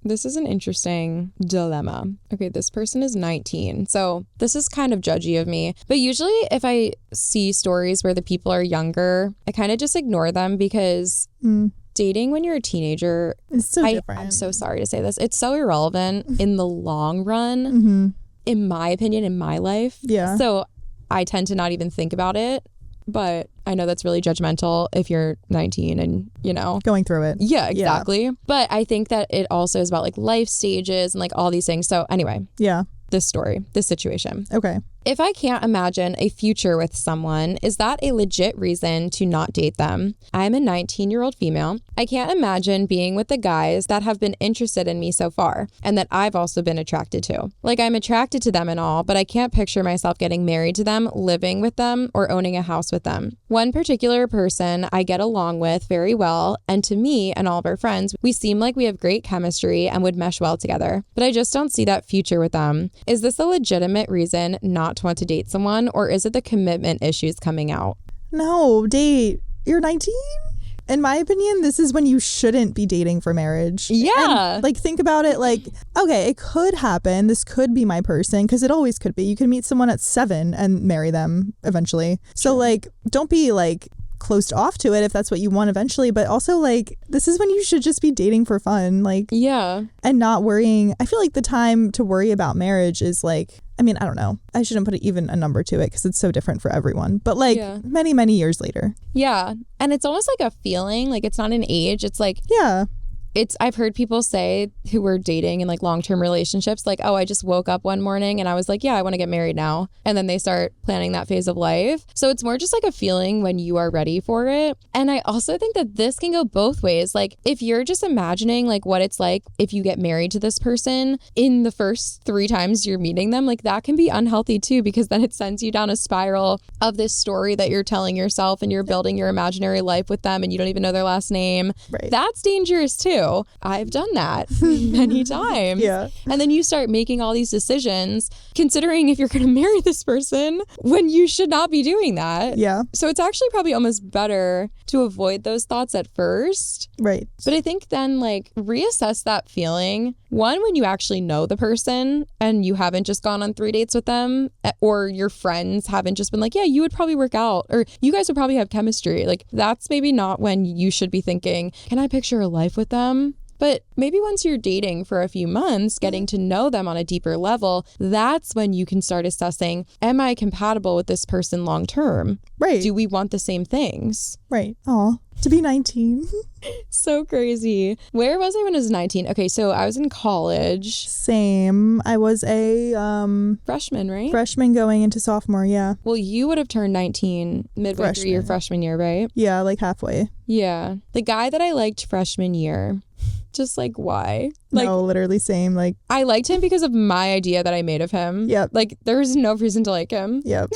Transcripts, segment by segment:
This is an interesting dilemma. Okay, this person is 19. So this is kind of judgy of me. But usually if I see stories where the people are younger, I kind of just ignore them because dating when you're a teenager, it's so different. I'm so sorry to say this. It's so irrelevant in the long run, in my opinion, in my life. Yeah. So I tend to not even think about it. But I know that's really judgmental if you're 19 and, you know. Going through it. Yeah, exactly. Yeah. But I think that it also is about like life stages and like all these things. So anyway. Yeah. This story, this situation. Okay. If I can't imagine a future with someone, is that a legit reason to not date them? I'm a 19-year-old female. I can't imagine being with the guys that have been interested in me so far and that I've also been attracted to. Like, I'm attracted to them and all, but I can't picture myself getting married to them, living with them, or owning a house with them. One particular person I get along with very well, and to me and all of our friends, we seem like we have great chemistry and would mesh well together, but I just don't see that future with them. Is this a legitimate reason not to want to date someone, or is it the commitment issues coming out? No, date. You're 19? In my opinion, this is when you shouldn't be dating for marriage. Yeah. And, like, think about it like, okay, it could happen. This could be my person, because it always could be. You can meet someone at 7 and marry them eventually. So, like, don't be, like, closed off to it if that's what you want eventually, but also like this is when you should just be dating for fun, like, yeah, and not worrying. I feel like the time to worry about marriage is like, I mean, I don't know, I shouldn't put even a number to it because it's so different for everyone, but like many years later. Yeah. And it's almost like a feeling, like it's not an age. It's like, yeah, it's, I've heard people say who were dating in like long-term relationships, like, oh, I just woke up one morning and I was like, yeah, I want to get married now. And then they start planning that phase of life. So it's more just like a feeling when you are ready for it. And I also think that this can go both ways. Like if you're just imagining like what it's like if you get married to this person in the first 3 times you're meeting them, like that can be unhealthy too, because then it sends you down a spiral of this story that you're telling yourself and you're building your imaginary life with them and you don't even know their last name. Right. That's dangerous too. I've done that many times. Yeah. And then you start making all these decisions, considering if you're going to marry this person when you should not be doing that. Yeah. So it's actually probably almost better to avoid those thoughts at first. Right. But I think then like reassess that feeling. One, when you actually know the person and you haven't just gone on 3 dates with them, or your friends haven't just been like, yeah, you would probably work out, or you guys would probably have chemistry. Like that's maybe not when you should be thinking, can I picture a life with them? But maybe once you're dating for a few months, getting to know them on a deeper level, that's when you can start assessing, am I compatible with this person long term? Right. Do we want the same things? Right. Aw, to be 19. So crazy. Where was I when I was 19? Okay, so I was in college. Same. I was a freshman, right? Freshman going into sophomore, yeah. Well, you would have turned 19 midway through your freshman year, right? Yeah, like halfway. Yeah. The guy that I liked freshman year, just like why? Like, no, literally same. Like I liked him because of my idea that I made of him. Yep. Like there's no reason to like him. Yep.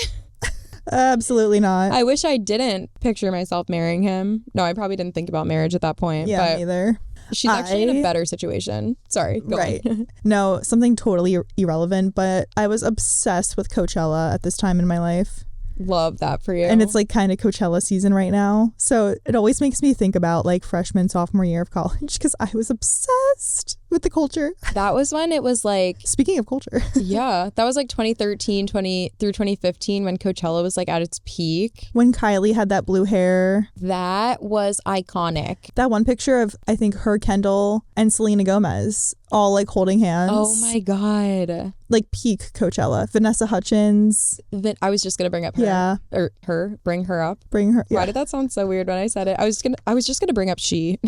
Absolutely not. I wish I didn't picture myself marrying him. No, I probably didn't think about marriage at that point. Yeah, but neither. She's actually in a better situation. Sorry. Go on. No, something totally irrelevant, but I was obsessed with Coachella at this time in my life. Love that for you. And it's like kind of Coachella season right now. So it always makes me think about like freshman, sophomore year of college because I was obsessed with the culture. That was when it was like... Speaking of culture. Yeah. That was like 2013 through 2015 when Coachella was like at its peak. When Kylie had that blue hair. That was iconic. That one picture of, I think, her, Kendall, and Selena Gomez all like holding hands. Oh my God. Like peak Coachella. Vanessa Hudgens. I was just going to bring up her. Yeah. Or her. Bring her up. Bring her. Yeah. Why did that sound so weird when I said it? I was just going to bring up she.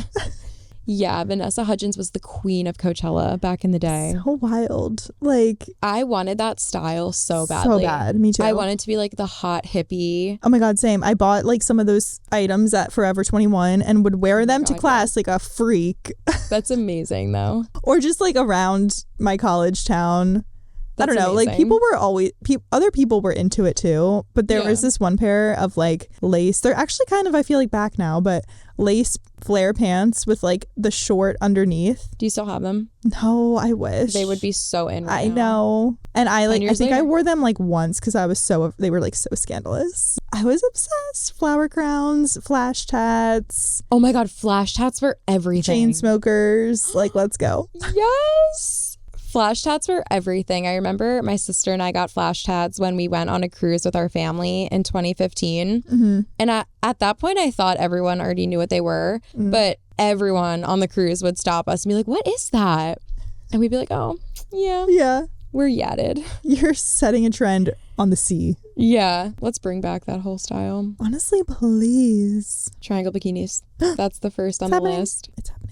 Yeah, Vanessa Hudgens was the queen of Coachella back in the day. So wild. Like, I wanted that style so badly. So bad. Me too. I wanted to be like the hot hippie. Oh my God, same. I bought like some of those items at Forever 21 and would wear them to class like a freak. That's amazing though. Or just like around my college town. I don't know. amazing. Like people were always, other people were into it too. But there was this one pair of like lace. They're actually kind of, I feel like back now, but lace flare pants with like the short underneath. Do you still have them? No, I wish. They would be so in right I now. know. And I think later. I wore them like once because they were like so scandalous. I was obsessed. Flower crowns, flash tats. Oh my God, flash tats were everything. Chain smokers. Like, let's go. Yes. Flash tats were everything. I remember my sister and I got flash tats when we went on a cruise with our family in 2015. Mm-hmm. And at that point, I thought everyone already knew what they were. Mm. But everyone on the cruise would stop us and be like, what is that? And we'd be like, oh, yeah. Yeah. We're yatted. You're setting a trend on the sea. Yeah. Let's bring back that whole style. Honestly, please. Triangle bikinis. That's the first on the list. It's happening.